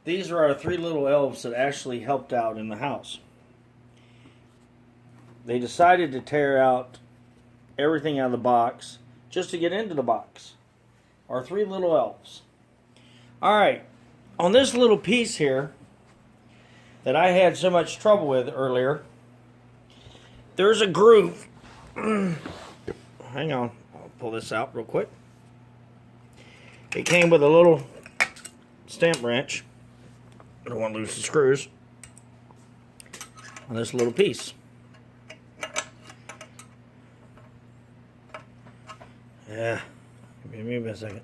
These are our three little elves that actually helped out in the house. They decided to tear out everything out of the box just to get into the box. Our three little elves. Alright, on this little piece here that I had so much trouble with earlier, there's a groove. Hang on, I'll pull this out real quick. It came with a little stamp wrench. I don't want to lose the screws on this little piece. Yeah, give me a second.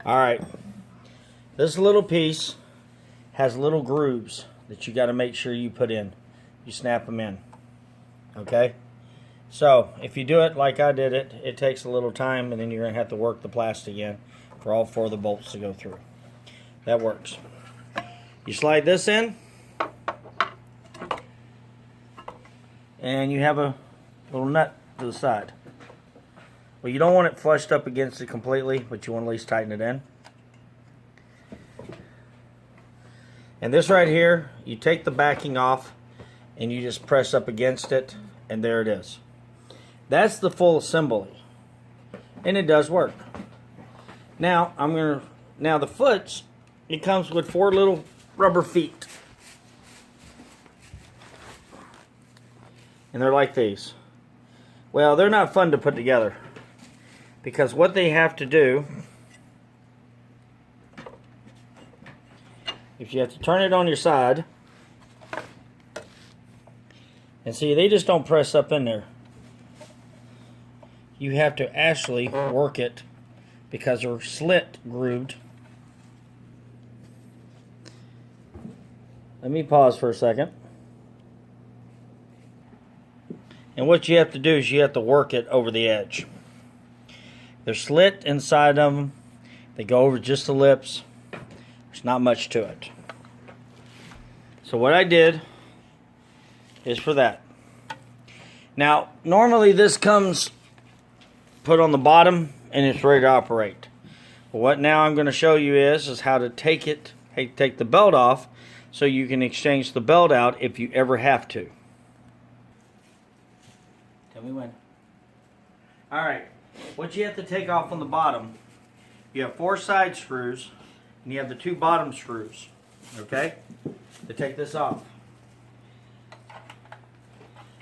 Alright, this little piece has little grooves that you got to make sure you put in. You snap them in. Okay? So, if you do it like I did it, it takes a little time, and then you're going to have to work the plastic in for all four of the bolts to go through. That works. You slide this in, and you have a little nut to the side. Well, you don't want it flushed up against it completely, but you want to at least tighten it in. And this right here, you take the backing off and you just press up against it, and there it is. That's the full assembly. And it does work. Now, the foots, it comes with 4 little rubber feet. And they're like these. Well, they're not fun to put together, because what they have to do, if you have to turn it on your side, and see, they just don't press up in there. You have to actually work it because they're slit grooved. Let me pause for a second. And what you have to do is you have to work it over the edge. They're slit inside of them. They go over just the lips. There's not much to it. So what I did is for that. Now, normally this comes put on the bottom and it's ready to operate. But what now I'm going to show you is how to take the belt off so you can exchange the belt out if you ever have to. Tell me when. Alright, what you have to take off on the bottom, you have 4 side screws and you have the 2 bottom screws, okay, to take this off.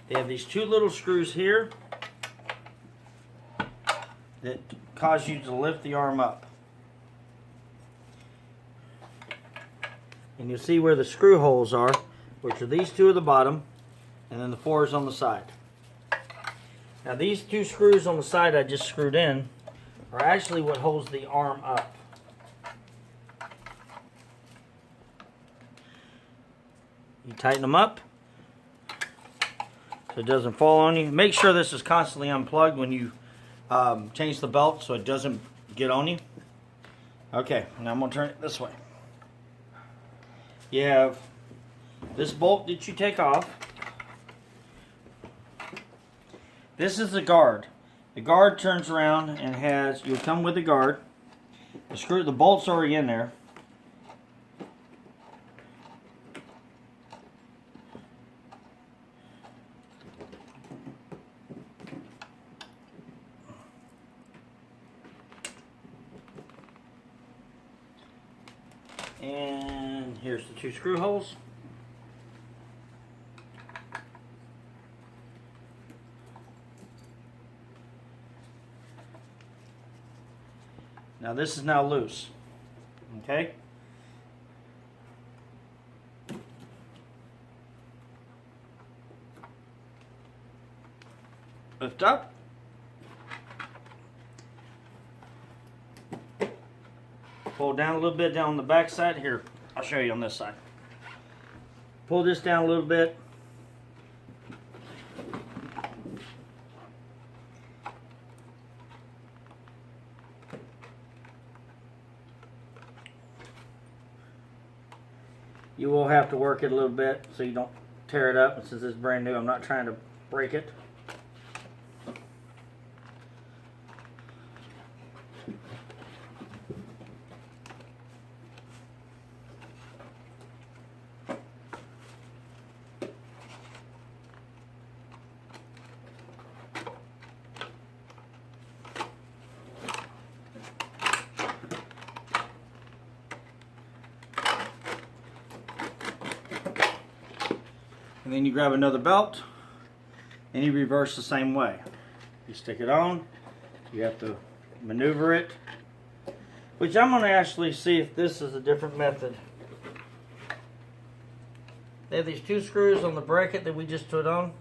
They have these 2 little screws here that cause you to lift the arm up. And you'll see where the screw holes are, which are these 2 at the bottom, and then the 4s on the side. Now these 2 screws on the side I just screwed in are actually what holds the arm up. You tighten them up so it doesn't fall on you. Make sure this is constantly unplugged when you change the belt so it doesn't get on you. Okay, now I'm going to turn it this way. You have this bolt that you take off. This is the guard. The guard turns around and you'll come with the guard. The bolt's already in there. And here's the 2 screw holes. Now this is now loose, okay? Lift up. Pull down a little bit down on the back side. Here, I'll show you on this side. Pull this down a little bit. You will have to work it a little bit so you don't tear it up. And since it's brand new, I'm not trying to break it. And then you grab another belt and you reverse the same way. You stick it on, you have to maneuver it, which I'm going to actually see if this is a different method. They have these 2 screws on the bracket that we just put on,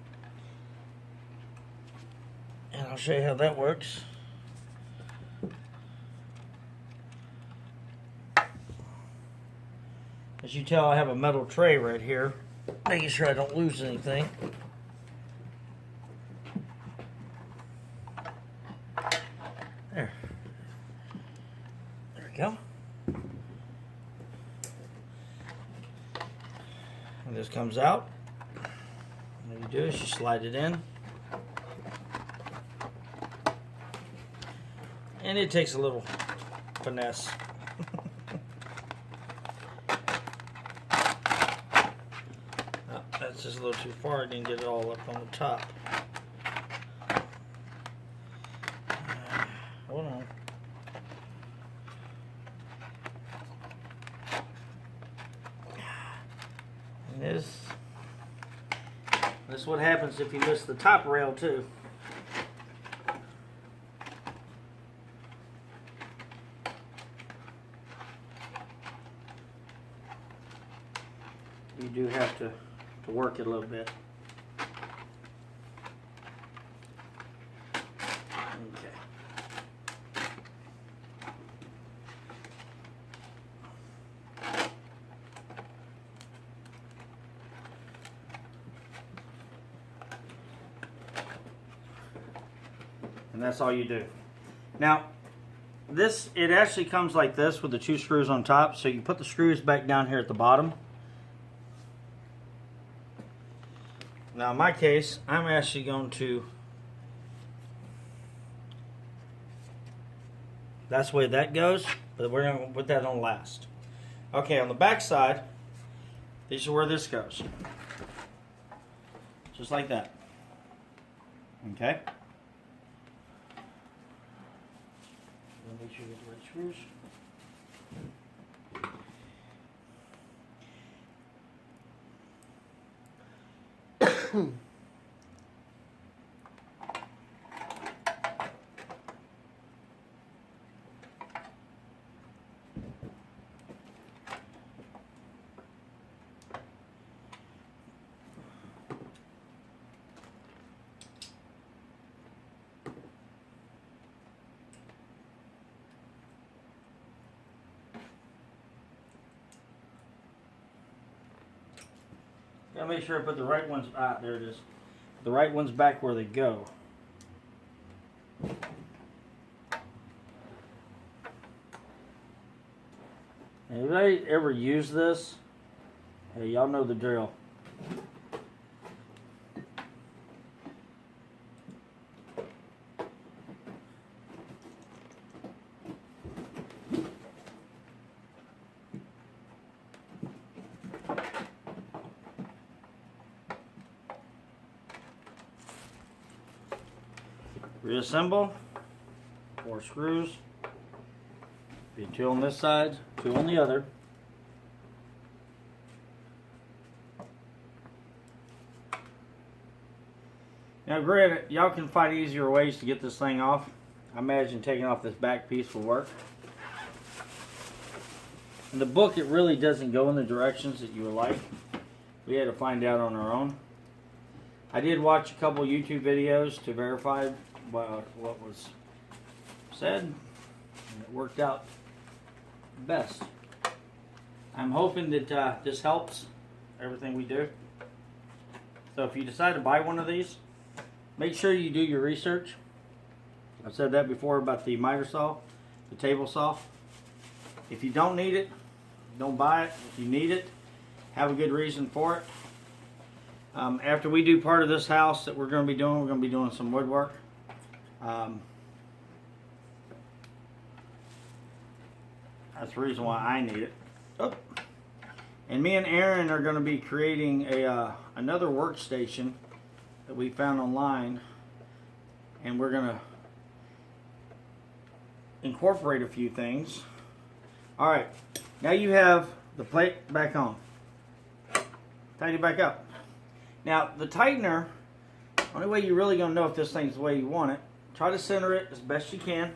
and I'll show you how that works. As you tell, I have a metal tray right here, making sure I don't lose anything. There. There we go. And this comes out. What you do is you slide it in. And it takes a little finesse. That's just a little too far. I didn't get it all up on the top. Hold on. And this is what happens if you miss the top rail too. You do have to work it a little bit. Okay. And that's all you do. Now, it actually comes like this with the 2 screws on top, so you put the screws back down here at the bottom. Now in my case, I'm actually going to, that's the way that goes, but we're going to put that on last. Okay, on the back side, this is where this goes. Just like that. Okay? Make sure you get the right screws. Gotta make sure I put the right ones. There it is. The right ones back where they go. And if I ever use this, hey, y'all know the drill. Reassemble, 4 screws, be 2 on this side, 2 on the other. Now granted, y'all can find easier ways to get this thing off. I imagine taking off this back piece will work. In the book, it really doesn't go in the directions that you would like. We had to find out on our own. I did watch a couple YouTube videos to verify what was said, and it worked out best. I'm hoping that this helps everything we do. So if you decide to buy one of these, make sure you do your research. I've said that before about the miter saw, the table saw. If you don't need it, don't buy it. If you need it, have a good reason for it. After we do part of this house that we're going to be doing some woodwork. That's the reason why I need it. Oh. And me and Aaron are going to be creating another workstation that we found online, and we're going to incorporate a few things. All right, now you have the plate back on. Tighten it back up. Now the tightener, only way you're really going to know if this thing's the way you want it, try to center it as best you can,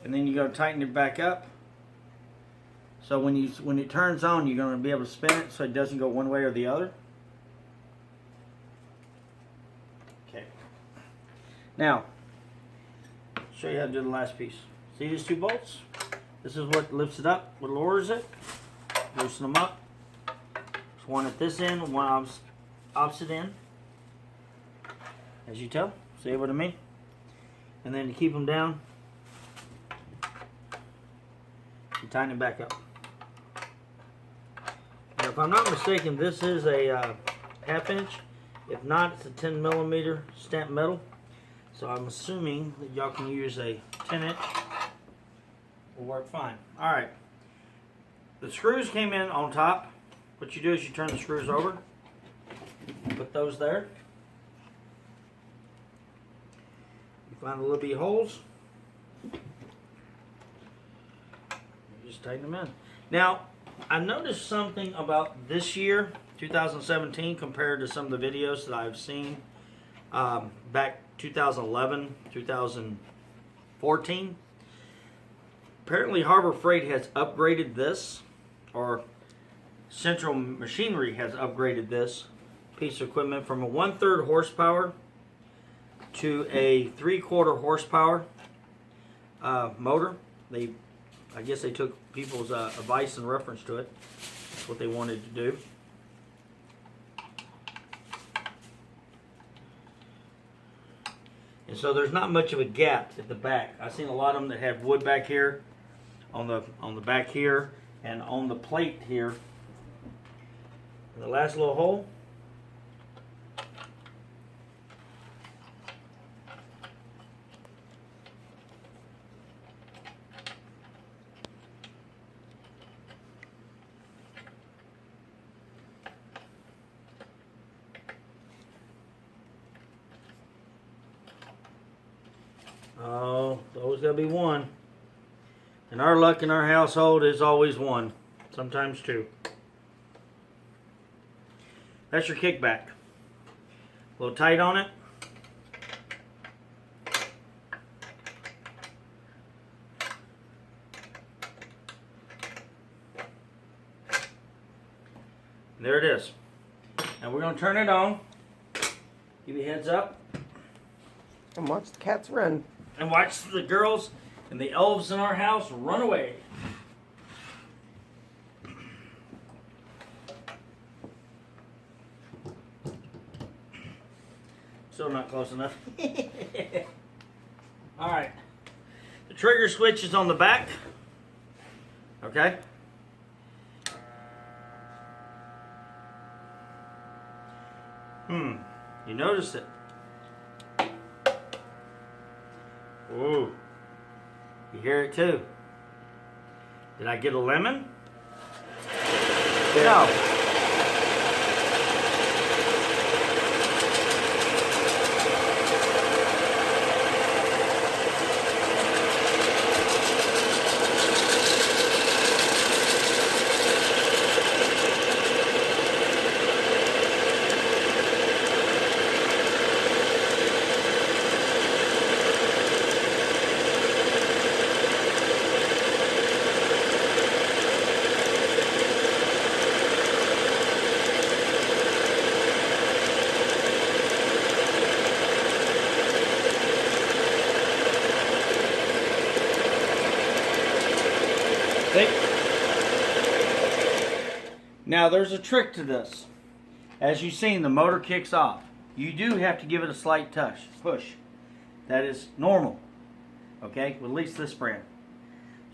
and then you go tighten it back up. So when it turns on, you're going to be able to spin it so it doesn't go one way or the other. Okay. Now, I'll show you how to do the last piece. See these 2 bolts? This is what lifts it up, what lowers it. Loosen them up. There's one at this end, one opposite end. As you tell, see what I mean? And then to keep them down, you tighten it back up. Now, if I'm not mistaken, this is a 1/2 inch. If not, it's a 10mm stamped metal. So I'm assuming that y'all can use a 10 inch. Will work fine. Alright. The screws came in on top. What you do is you turn the screws over. Put those there. You find the little bitty holes. You just tighten them in. Now, I noticed something about this year, 2017, compared to some of the videos that I've seen back 2011, 2014. Apparently Harbor Freight has upgraded this, or Central Machinery has upgraded this piece of equipment from a 1/3 horsepower to a 3/4 horsepower motor. I guess they took people's advice and reference to it. That's what they wanted to do. And so there's not much of a gap at the back. I've seen a lot of them that have wood back here, on the back here, and on the plate here. And the last little hole. Oh, it's always got to be one. And our luck in our household is always one. Sometimes two. That's your kickback. A little tight on it. There it is. Now we're going to turn it on. Give you a heads up. And watch the cats run. And watch the girls and the elves in our house run away. Still not close enough. Alright. The trigger switch is on the back. Okay. You notice it. Ooh. You hear it too. Did I get a lemon? Yeah. No. Now there's a trick to this. As you've seen, the motor kicks off. You do have to give it a slight push. That is normal. Okay, with at least this brand.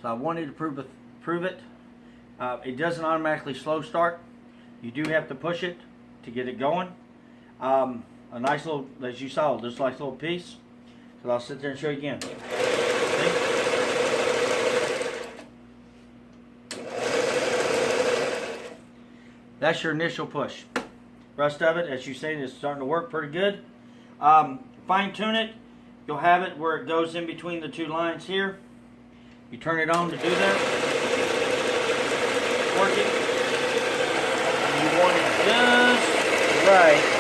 So I wanted to prove it. It doesn't automatically slow start. You do have to push it to get it going. A nice little, as you saw, just like a little piece. So I'll sit there and show you again. See? That's your initial push. Rest of it, as you say, is starting to work pretty good. Fine tune it. You'll have it where it goes in between the two lines here. You turn it on to do that. Work it. And you want it just right.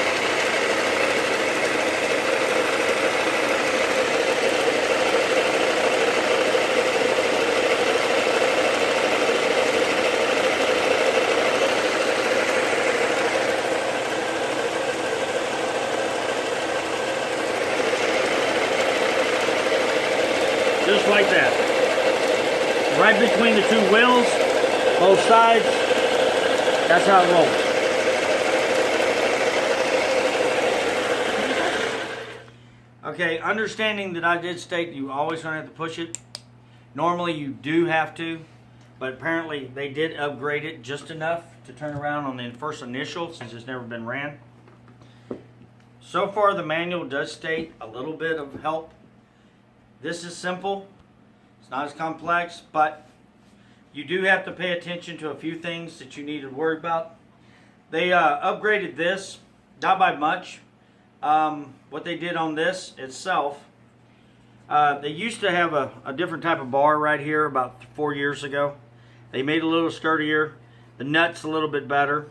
Just like that. Right between the two wheels, both sides. That's how it rolls. Okay, understanding that I did state you always gonna have to push it. Normally you do have to, but apparently they did upgrade it just enough to turn around on the first initial since it's never been ran. So far the manual does state a little bit of help. This is simple, it's not as complex, but you do have to pay attention to a few things that you need to worry about. They upgraded this, not by much. What they did on this itself, they used to have a different type of bar right here about 4 years ago. They made it a little sturdier, the nut's a little bit better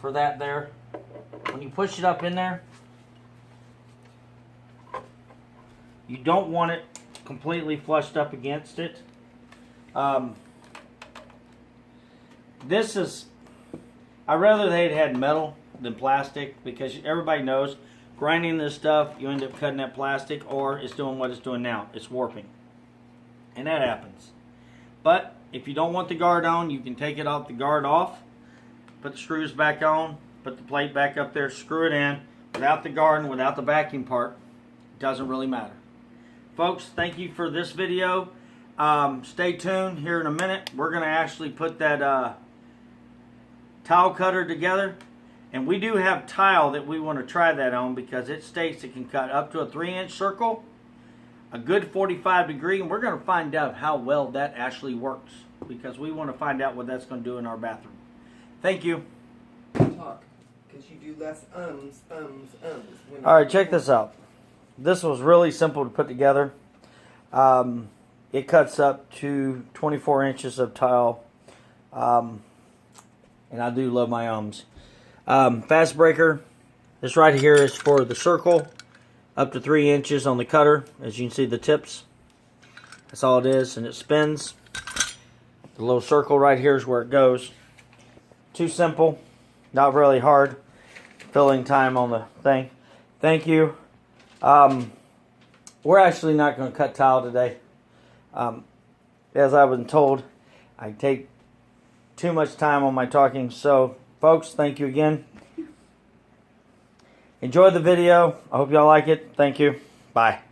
for that there. When you push it up in there, you don't want it completely flushed up against it. This is, I'd rather they'd had metal than plastic because everybody knows grinding this stuff, you end up cutting that plastic or it's doing what it's doing now. It's warping. And that happens. But if you don't want the guard on, you can take it off the guard off, put the screws back on, put the plate back up there, screw it in. Without the guard and without the backing part, it doesn't really matter. Folks, thank you for this video. Stay tuned. Here in a minute, we're going to actually put that tile cutter together. And we do have tile that we want to try that on because it states it can cut up to a 3-inch circle, a good 45 degree, and we're going to find out how well that actually works because we want to find out what that's going to do in our bathroom. Thank you. Talk, because you do less ums. All right, check this out. This was really simple to put together. It cuts up to 24 inches of tile. And I do love my ums. Fast breaker. This right here is for the circle. Up to 3 inches on the cutter. As you can see the tips. That's all it is. And it spins. The little circle right here is where it goes. Too simple. Not really hard. Filling time on the thing. Thank you. We're actually not going to cut tile today. As I've been told, I take too much time on my talking. So, folks, thank you again. Enjoy the video. I hope y'all like it. Thank you. Bye.